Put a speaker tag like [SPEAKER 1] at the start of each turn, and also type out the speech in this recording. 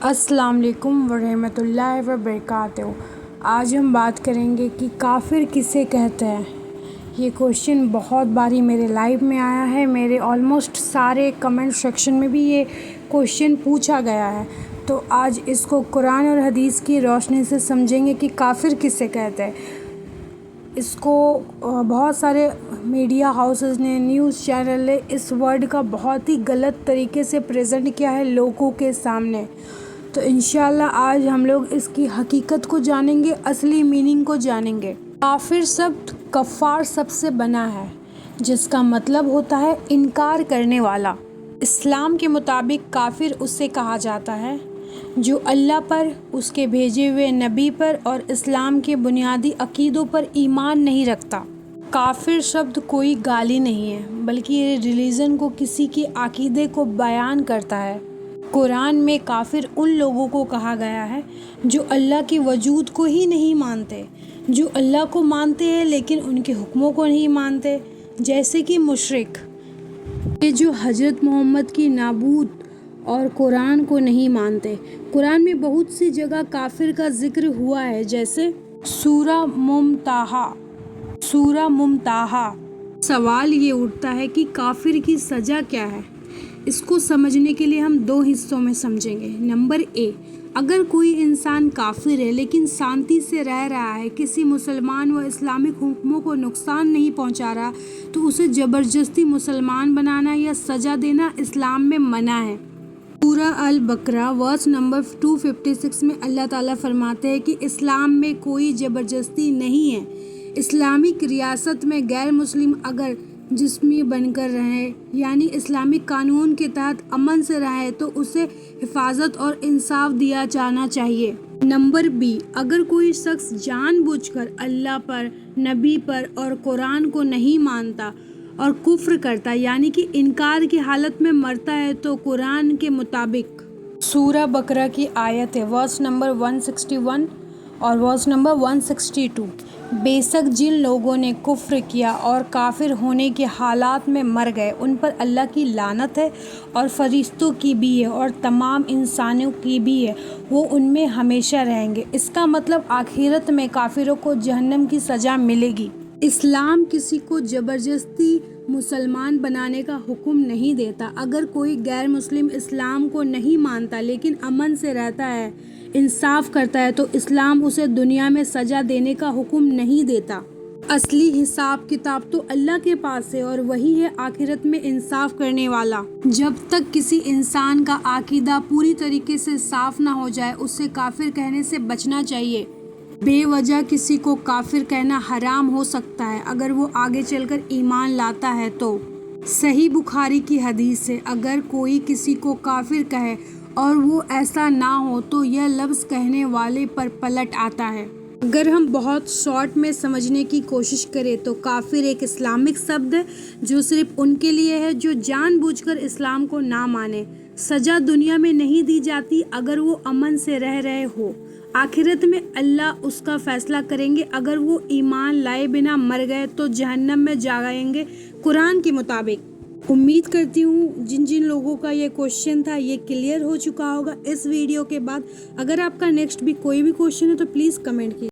[SPEAKER 1] السلام علیکم ورحمۃ اللہ وبرکاتہ۔ آج ہم بات کریں گے کہ کافر کسے کہتے ہیں۔ یہ کوشچن بہت باری میرے لائیو میں آیا ہے، میرے آلموسٹ سارے کمنٹ سیکشن میں بھی یہ کوشچن پوچھا گیا ہے، تو آج اس کو قرآن اور حدیث کی روشنی سے سمجھیں گے کہ کافر کسے کہتے ہیں۔ اس کو بہت سارے میڈیا ہاؤسز نے، نیوز چینل نے اس ورڈ کا بہت ہی غلط طریقے سے پریزنٹ کیا ہے لوگوں کے سامنے، تو انشاءاللہ آج ہم لوگ اس کی حقیقت کو جانیں گے، اصلی میننگ کو جانیں گے۔ کافر شبد کفار شبد سے بنا ہے، جس کا مطلب ہوتا ہے انکار کرنے والا۔ اسلام کے مطابق کافر اسے کہا جاتا ہے جو اللہ پر، اس کے بھیجے ہوئے نبی پر اور اسلام کے بنیادی عقیدوں پر ایمان نہیں رکھتا۔ کافر شبد کوئی گالی نہیں ہے، بلکہ یہ ریلیجن کو، کسی کے عقیدے کو بیان کرتا ہے۔ قرآن میں کافر ان لوگوں کو کہا گیا ہے جو اللہ کے وجود کو ہی نہیں مانتے، جو اللہ کو مانتے ہیں لیکن ان کے حکموں کو نہیں مانتے، جیسے کہ مشرک، یہ جو حضرت محمد کی نبوت اور قرآن کو نہیں مانتے۔ قرآن میں بہت سی جگہ کافر کا ذکر ہوا ہے، جیسے سورہ ممتحنہ۔ سوال یہ اٹھتا ہے کہ کافر کی سزا کیا ہے؟ اس کو سمجھنے کے لیے ہم دو حصوں میں سمجھیں گے۔ نمبر اے، اگر کوئی انسان کافر ہے لیکن شانتی سے رہ رہا ہے، کسی مسلمان و اسلامک حکموں کو نقصان نہیں پہنچا رہا، تو اسے زبردستی مسلمان بنانا یا سزا دینا اسلام میں منع ہے۔ سورہ البقرہ ورس نمبر 256 میں اللہ تعالیٰ فرماتے ہیں کہ اسلام میں کوئی زبردستی نہیں ہے۔ اسلامک ریاست میں غیر مسلم اگر جسمی بن کر رہے، یعنی اسلامک قانون کے تحت امن سے رہے، تو اسے حفاظت اور انصاف دیا جانا چاہیے۔ نمبر بی، اگر کوئی شخص جان بوجھ کر اللہ پر، نبی پر اور قرآن کو نہیں مانتا اور کفر کرتا، یعنی کہ انکار کی حالت میں مرتا ہے، تو قرآن کے مطابق سورہ بقرہ کی آیت ہے ورس نمبر 161 اور ورس نمبر 162، بے شک جن لوگوں نے کفر کیا اور کافر ہونے کے حالات میں مر گئے، ان پر اللہ کی لعنت ہے اور فرشتوں کی بھی ہے اور تمام انسانوں کی بھی ہے، وہ ان میں ہمیشہ رہیں گے۔ اس کا مطلب آخرت میں کافروں کو جہنم کی سزا ملے گی۔ اسلام کسی کو زبردستی مسلمان بنانے کا حکم نہیں دیتا۔ اگر کوئی غیر مسلم اسلام کو نہیں مانتا لیکن امن سے رہتا ہے، انصاف کرتا ہے، تو اسلام اسے دنیا میں سزا دینے کا حکم نہیں دیتا۔ اصلی حساب کتاب تو اللہ کے پاس ہے اور وہی ہے آخرت میں انصاف کرنے والا۔ جب تک کسی انسان کا عقیدہ پوری طریقے سے صاف نہ ہو جائے، اسے کافر کہنے سے بچنا چاہیے۔ بے وجہ کسی کو کافر کہنا حرام ہو سکتا ہے اگر وہ آگے چل کر ایمان لاتا ہے تو۔ صحیح بخاری کی حدیث ہے، اگر کوئی کسی کو کافر کہے اور وہ ایسا نہ ہو تو یہ لفظ کہنے والے پر پلٹ آتا ہے۔ اگر ہم بہت شارٹ میں سمجھنے کی کوشش کریں تو کافر ایک اسلامک شبد ہے جو صرف ان کے لیے ہے جو جان بوجھ کر اسلام کو نہ مانے۔ سزا دنیا میں نہیں دی جاتی اگر وہ امن سے رہ رہے ہو، آخرت میں اللہ اس کا فیصلہ کریں گے۔ اگر وہ ایمان لائے بنا مر گئے تو جہنم میں جائیں گے قرآن کے مطابق۔ امید کرتی ہوں جن لوگوں کا یہ کوشچن تھا یہ کلیئر ہو چکا ہوگا اس ویڈیو کے بعد۔ اگر آپ کا نیکسٹ بھی کوئی بھی کوشچن ہے تو پلیز کمنٹ کیجیے۔